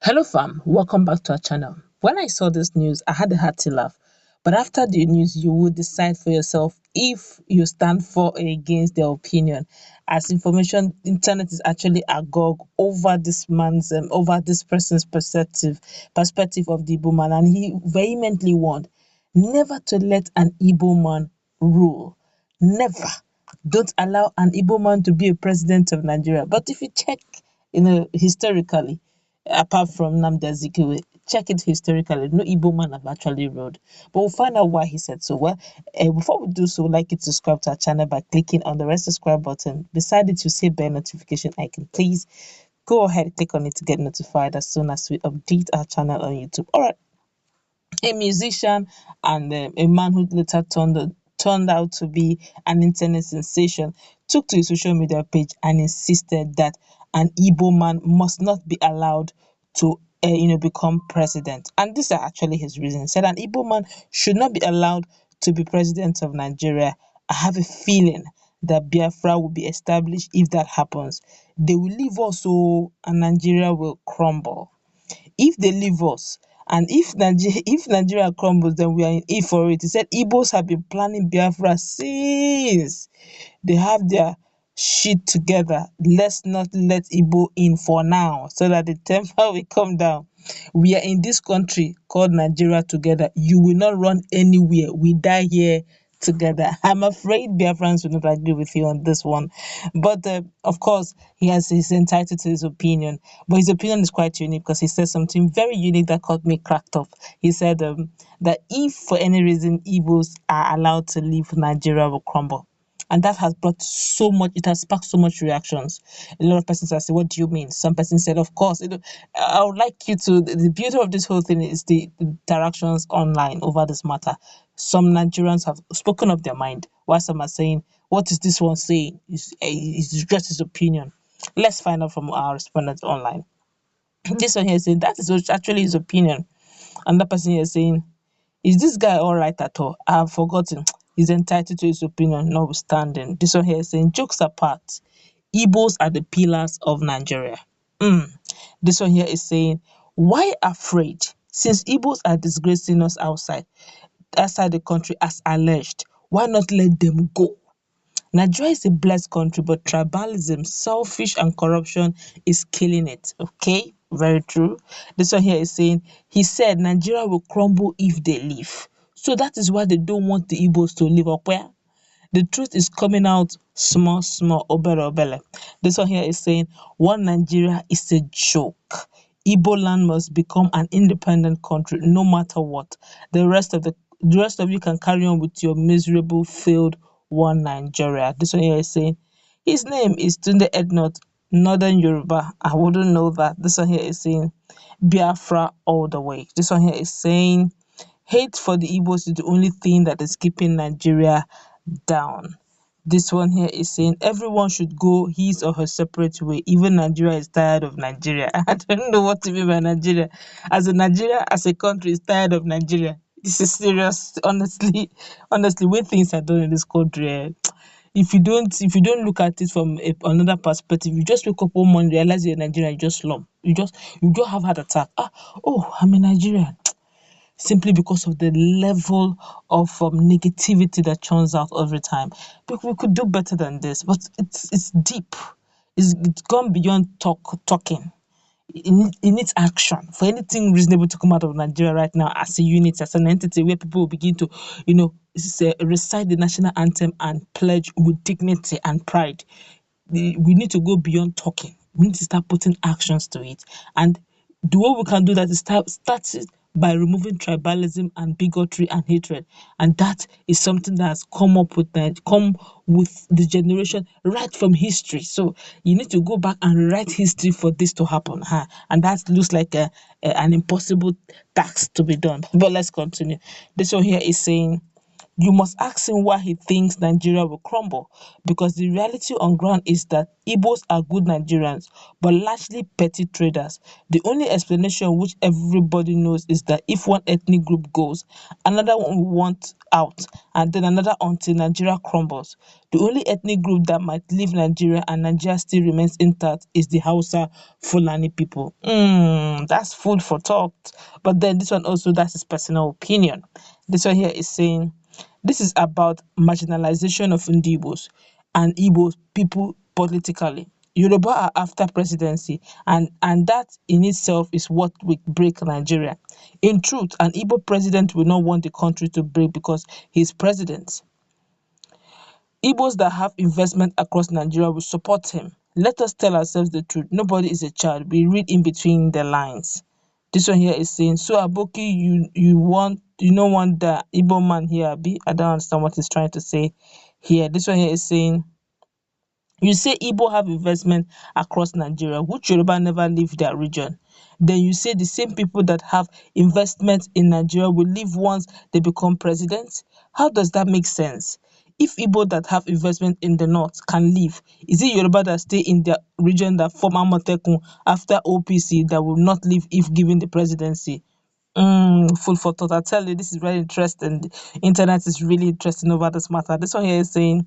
Hello fam, welcome back to our channel. When I saw this news, I had a hearty laugh. But after the news, you will decide for yourself if you stand for or against their opinion. As information, internet is actually agog over over this person's perspective of the Igbo man, and he vehemently warned never to let an Igbo man rule. Never. Don't allow an Igbo man to be a president of Nigeria. But if you check, historically, apart from Nnamdi Azikiwe, check it historically. No Igbo man have actually ruled. But we'll find out why he said so. Well, before we do so, we'd like you to subscribe to our channel by clicking on the red subscribe button. Beside it, you see bell notification icon. Please go ahead, click on it to get notified as soon as we update our channel on YouTube. All right. A musician and a man who later turned out to be an internet sensation, took to his social media page and insisted that an Igbo man must not be allowed to become president. And these are actually his reasons. He said an Igbo man should not be allowed to be president of Nigeria. I have a feeling that Biafra will be established if that happens. They will leave us, and Nigeria will crumble. If they leave us, and if Nigeria crumbles, then we are in it for it. He said Igbos have been planning Biafra since they have their shit together. Let's not let Igbo in for now, so that the temper will come down. We are in this country called Nigeria together. You will not run anywhere. We die here together. I'm afraid Biafrans will not agree with you on this one. But of course, he's entitled to his opinion. But his opinion is quite unique because he said something very unique that caught me cracked up. He said that if for any reason Igbos are allowed to leave, Nigeria will crumble. And that has brought so much, it has sparked so much reactions. A lot of persons have said, what do you mean? Some persons said, of course. I would like you to, the beauty of this whole thing is the interactions online over this matter. Some Nigerians have spoken of their mind, while some are saying, what is this one saying? It's just his opinion. Let's find out from our respondents online. This one here is saying, that is actually his opinion. Another person here is saying, is this guy all right at all? I have forgotten. He's entitled to his opinion, notwithstanding. This one here is saying, jokes apart, Igbos are the pillars of Nigeria. This one here is saying, why afraid? Since Igbos are disgracing us outside the country as alleged, why not let them go? Nigeria is a blessed country, but tribalism, selfish and corruption is killing it. Okay, very true. This one here is saying, he said Nigeria will crumble if they leave. So that is why they don't want the Igbos to live up where? The truth is coming out small, small, obere, obele. This one here is saying, one Nigeria is a joke. Igbo land must become an independent country no matter what. The rest of you can carry on with your miserable, failed one Nigeria. This one here is saying, his name is Tunde Ednut, Northern Yoruba. I wouldn't know that. This one here is saying, Biafra all the way. This one here is saying, hate for the Igbos is the only thing that is keeping Nigeria down. This one here is saying everyone should go his or her separate way. Even Nigeria is tired of Nigeria. I don't know what to mean by Nigeria. Nigeria as a country is tired of Nigeria. This is serious, honestly. Honestly, when things are done in this country, if you don't look at it from another perspective, you just wake up one morning, realize you're Nigerian, you just slump. You just have heart attack. Oh, I'm a Nigerian, simply because of the level of negativity that churns out every time. But we could do better than this, but it's deep. It's gone beyond talking. It needs action for anything reasonable to come out of Nigeria right now as a unit, as an entity where people will begin to, recite the national anthem and pledge with dignity and pride. We need to go beyond talking. We need to start putting actions to it. And the way we can do that is start it by removing tribalism and bigotry and hatred. And that is something that has come with the generation right from history. So you need to go back and rewrite history for this to happen. And that looks like an impossible task to be done. But let's continue. This one here is saying, You must ask him why he thinks Nigeria will crumble, because the reality on ground is that Igbos are good Nigerians, but largely petty traders. The only explanation which everybody knows is that if one ethnic group goes, another one will want out, and then another until Nigeria crumbles. The only ethnic group that might leave Nigeria and Nigeria still remains intact is the Hausa Fulani people. That's food for thought. But then this one also, that's his personal opinion. This one here is saying, this is about marginalization of Igbos and Igbo people politically. Yoruba are after presidency, and that in itself is what will break Nigeria. In truth, an Igbo president will not want the country to break because he's president. Igbos that have investment across Nigeria will support him. Let us tell ourselves the truth. Nobody is a child. We read in between the lines. This one here is saying, so Aboki, you don't want the Igbo man here, Abi? I don't understand what he's trying to say here. This one here is saying, you say Igbo have investment across Nigeria, which Yoruba never leave their region. Then you say the same people that have investment in Nigeria will leave once they become president? How does that make sense? If Igbo that have investment in the north can leave, is it Yoruba that stay in their region that form Amotekun after OPC that will not leave if given the presidency? Food for thought. I tell you, this is very interesting. The internet is really interesting over this matter. This one here is saying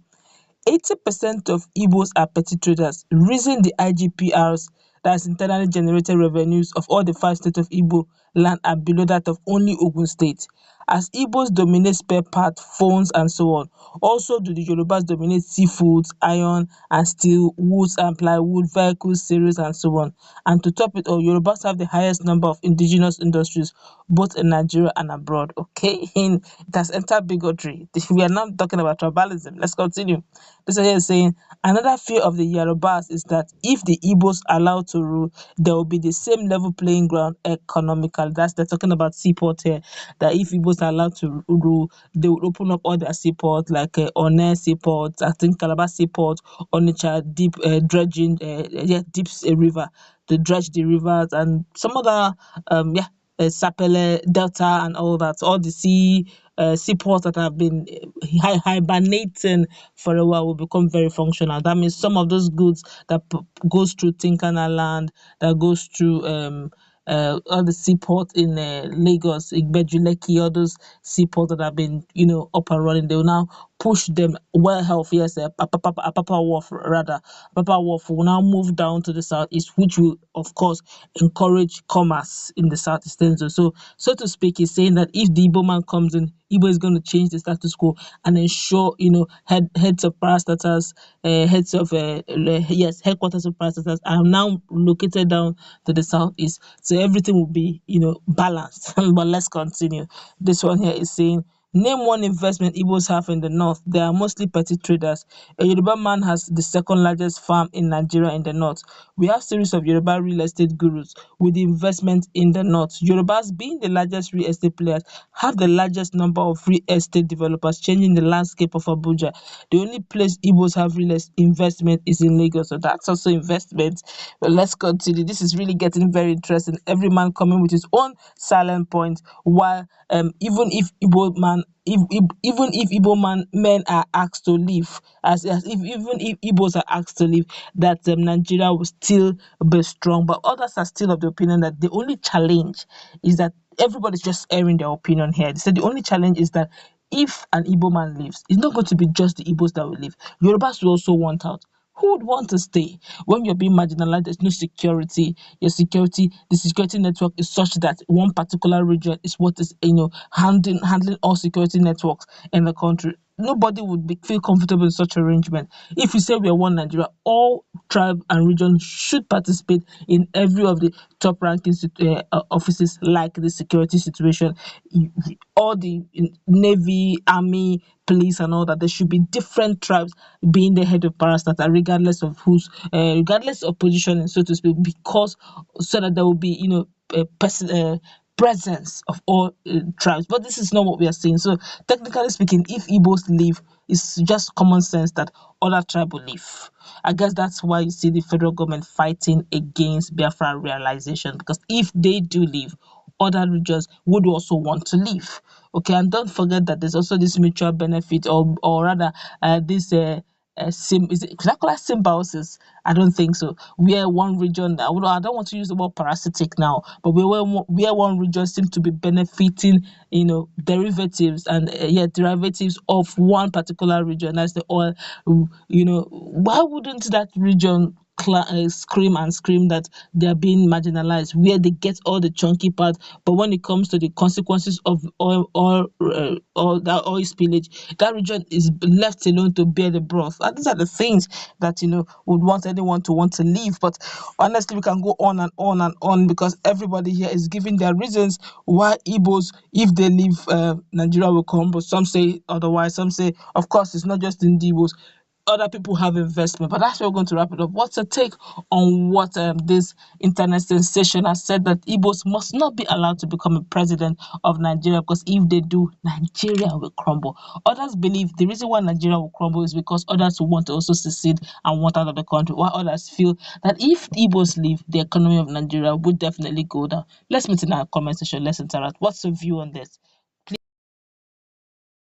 80% of Igbos are petty traders. Reason the IGPRs, that's internally generated revenues of all the 5 states of Igbo land, are below that of only Ogun State. As Igbos dominate spare parts, phones and so on, also do the Yorubas dominate seafoods, iron and steel, woods and plywood, vehicles, cereals and so on. And to top it all, Yorubas have the highest number of indigenous industries both in Nigeria and abroad. Okay, it has entered bigotry. We are not talking about tribalism. Let's continue. This one here is saying, another fear of the Yorubas is that if the Igbos are allowed to rule, there will be the same level playing ground economically. That's, they're talking about seaport here. That if Igbos are allowed to rule, they will open up all their seaports like One seaport, I think Calabar seaport, Onitsha deep dredging, yeah, deep river to dredge the rivers and some other yeah, Sapele Delta and all that, all the seaports that have been hibernating for a while will become very functional. That means some of those goods that goes through Tinkana land, that goes through all the seaports in Lagos, Igbeju, Lekki, all those seaports that have been, up and running, they will now push them well health. Yes, Apapa Wharf rather. Apapa Wharf will now move down to the southeast, which will of course encourage commerce in the southeastern zone. So to speak, he's saying that if the Igbo man comes in, Igbo is going to change the status quo and ensure, heads of parastatals, heads of yes, headquarters of parastatals are now located down to the southeast. So everything will be, balanced. But let's continue. This one here is saying, name one investment Igbos have in the north. They are mostly petty traders. A Yoruba man has the second largest farm in Nigeria in the north. We have series of Yoruba real estate gurus with investment in the north. Yorubas, being the largest real estate players, have the largest number of real estate developers changing the landscape of Abuja. The only place Igbos have real investment is in Lagos, so that's also investment. But let's continue. This is really getting very interesting. Every man coming with his own silent point, while even if Igbo man, even if Igbo men are asked to leave, as if even if Igbos are asked to leave, that Nigeria will still be strong. But others are still of the opinion that the only challenge is that everybody's just airing their opinion here. They said the only challenge is that if an Igbo man leaves, it's not going to be just the Igbos that will leave. Yorubas will also want out. Who would want to stay when you're being marginalized? There's no security. The security network is such that one particular region is what is, handling all security networks in the country. Nobody would feel comfortable in such arrangement. If we say we are one Nigeria, all tribe and region should participate in every of the top ranking offices, like the security situation, all the navy, army, police and all that. There should be different tribes being the head of parastatal, regardless of positioning, so to speak, because so that there will be, presence of all tribes. But this is not what we are saying. So technically speaking, if Igbos leave, it's just common sense that other tribe will leave. I guess that's why you see the federal government fighting against Biafra realization, because if they do leave, other regions would also want to leave. Okay, and don't forget that there's also this mutual benefit, or rather, this is it, could I call it symbiosis? I don't think so. Where one region, I don't want to use the word parasitic now, but where one region seems to be benefiting, derivatives and derivatives of one particular region, that's the oil. Why wouldn't that region scream and scream that they are being marginalized, where they get all the chunky part, but when it comes to the consequences of all that oil spillage, that region is left alone to bear the broth. And these are the things that would want anyone to want to leave. But honestly, we can go on and on and on, because everybody here is giving their reasons why Igbos, if they leave, Nigeria will come. But some say otherwise. Some say, of course, it's not just in the Igbos, other people have investment. But that's where we're going to wrap it up. What's your take on what this internet sensation has said, that Igbos must not be allowed to become a president of Nigeria, because if they do, Nigeria will crumble? Others believe the reason why Nigeria will crumble is because others will want to also secede and want out of the country, while others feel that if Igbos leave, the economy of Nigeria would definitely go down. Let's meet in our comment section. Let's interact. What's your view on this?